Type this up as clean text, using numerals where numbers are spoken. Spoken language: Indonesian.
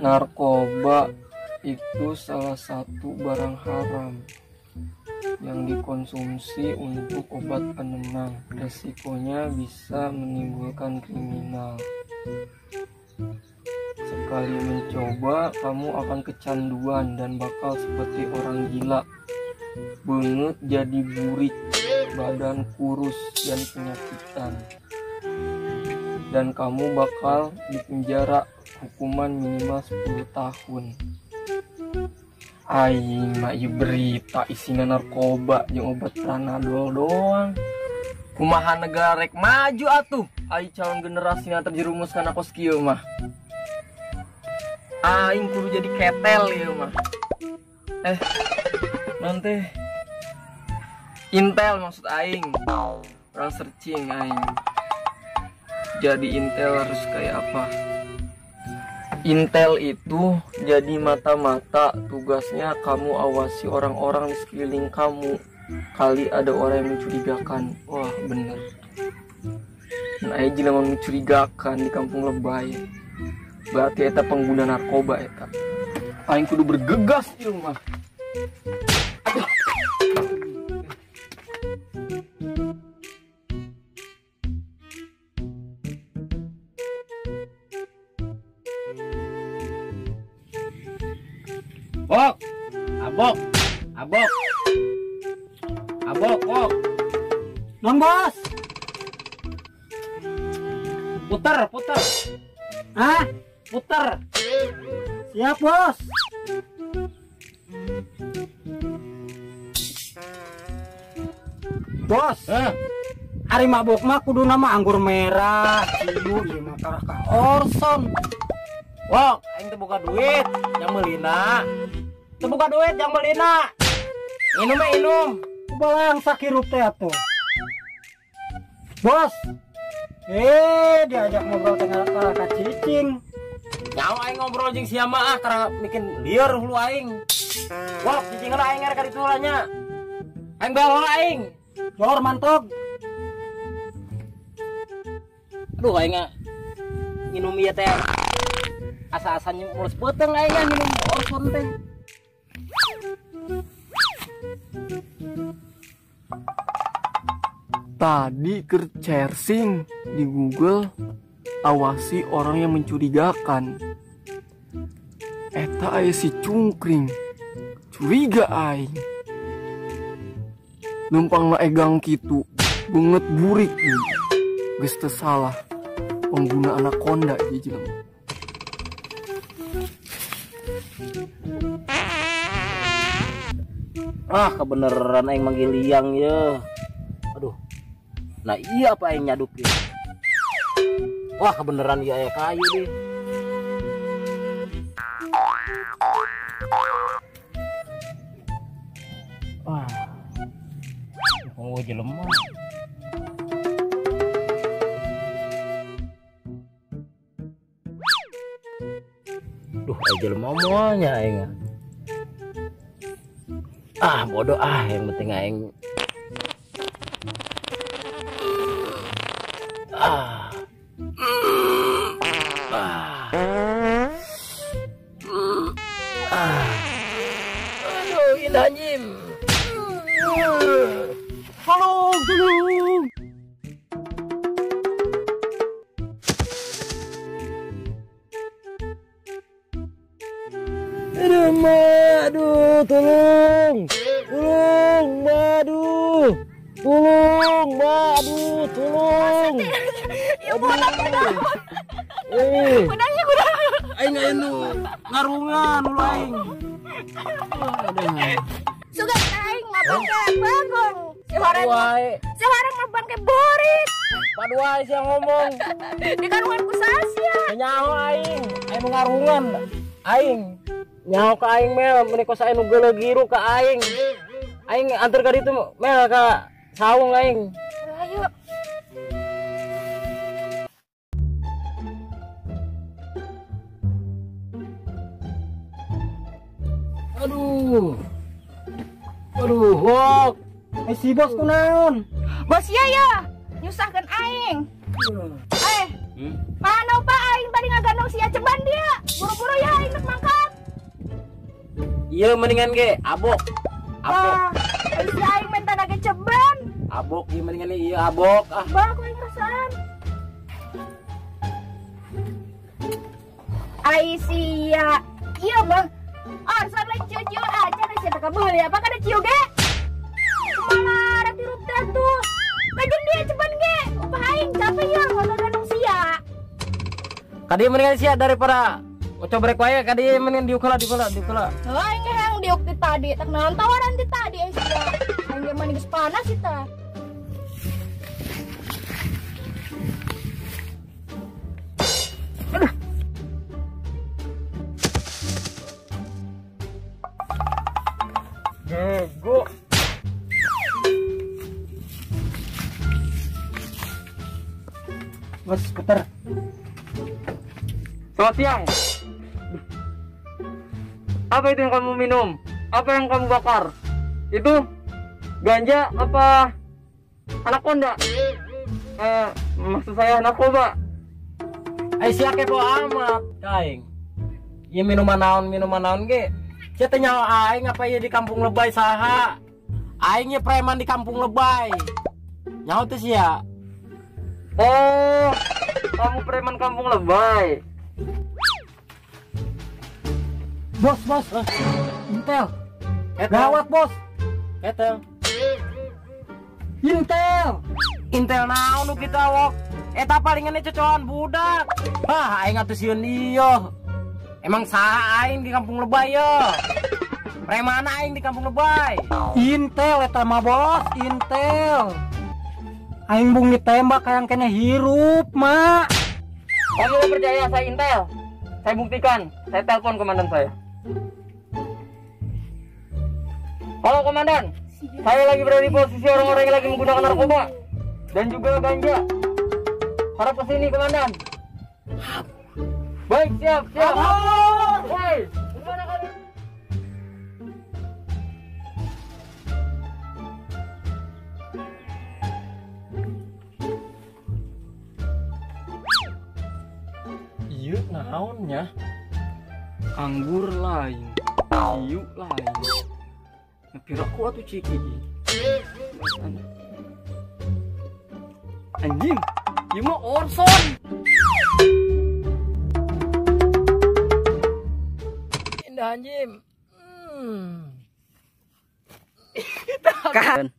Narkoba itu salah satu barang haram yang dikonsumsi untuk obat penenang. Resikonya bisa menimbulkan kriminal. Sekali mencoba, kamu akan kecanduan dan bakal seperti orang gila. Banget jadi burik, badan kurus dan penyakitan. Dan kamu bakal dipenjara hukuman minimal 10 tahun. Aing mah ieu berita isina narkoba jeung obat Panadol doang. Kumaha negara rek maju atuh, ai calon generasi yang terjerumuskan akos kieu mah. Aing kudu jadi ketel ieu mah. Nanti Intel maksud aing. Orang searching aing. Jadi Intel harus kayak apa? Intel itu jadi mata-mata, tugasnya kamu awasi orang-orang di sekeliling kamu. Kali ada orang yang mencurigakan. Wah bener. Nah aja jelema mencurigakan di kampung Lebay. Berarti eta pengguna narkoba eta. Aing kudu bergegas di rumah. Aduh. Bok, abok, abok, abok, bok. Non bos. Puter, puter. Ah, Puter. siap bos. Bos, hari mabok mah kudu nama anggur merah, ciu, ieu mah karah ka Orson. Wok, aing teu boga duit, yang meulina. Teu boga duit, yang meulina. Minum mah minum. Balang sakirup teh atuh. Bos, diajak ngobrol tengah karah ka cicing. Nyawa aing ngobrol jeung sia mah karena bikin lieur hulu aing. Wok, cicingna aing ngere ka ditu nya. Aing bawa aing. Jor mantog. Aduh aing nginum ieu teh asa-asanya mulus peteng aing nginum Orson teh. Tadi keur searching di Google, awasi orang yang mencurigakan. Eta aya si cungkring, curiga aing. Numpang maegang kitu, banget burik nih. Geus teu salah, pengguna anaconda ieu jelema. Kebeneran aing manggil liang ya. Aduh. Nah iya apa aing nyaduk ya. Wah kebeneran iya aya kayu deh. Wah. Oh jelema. Duh jelema moanya aing. Bodoh yang penting aing aduh indah nyim. Tolong. Aduh, tolong, tolong. Ya bonak. Kudanya. Aing anu ngarungan ulah aing. Sugan aing mabok bagong. Seorang mah bangke borit. Paduai siang ngomong. Di karungan ku sasia. Nyaho aing ngarungan. Aing nyaho ka aing mel meuni kos aing nu geuleuh giru ka aing. Aing antar ka ditu mel ka saung aing. Ayo. Aduh, Wok. Si bos kunaon? Bos ya, nyusahkeun aing. Mana pa aing tadi ngagandong si Aceban dia. Buru-buru ya aing rek mangkat. Iya mendingan ge abok. Si aing minta nage ceban. Abok ieu mendingan ieu abok. Bah aku aing rasaan. Ai sia. Iya mah. Arsan lain ciu-ciu aja nih siapa kabel ya. Apa kada ciu ge? Malah ada tirup tuh. Kajen dia ceban ge. Upah aing capek ya kalau gandong sia. Kadi mendingan sia daripada coba rek wae kadi mendingan diukala. Aing yang diuk ti tadi tak naon tawaran ti tadi sia. Aing ge mani geus panas kita. Bego. Bos puter. Selamat siang. Apa itu yang kamu minum? Apa yang kamu bakar? Itu ganja apa anaconda? Maksud saya narkoba. Ai sia kepo amat kaing. Ieu minuman naon ge. Sia teh nyaho aing apa ieu di kampung Lebay saha? Aing ye preman di kampung Lebay. Nyaho teh sia. Oh, kamu preman kampung Lebay. Bos. Intel. Gawat, Bos. Intel naon nu kita wok. Eta palingan cocokan budak. Aing atuh sieun ieu. Emang saha aing di kampung Lebay ye? Preman aing di kampung Lebay. Intel eta mah bos, Intel. Aing bung ditembak kayak kena hirup, Mak. Kamu gak percaya saya Intel? Saya buktikan. Saya telepon komandan saya. Halo komandan, saya lagi berada di posisi orang-orang yang lagi menggunakan narkoba dan juga ganja. Harap kesini komandan. Baik, siap. Woi, gimana kalian? Iya, naonnya? Anggur lain, ciu lain. Ngepira ku atuh ciki. Anjing, ieu mah Orson. Indah anjing. Kan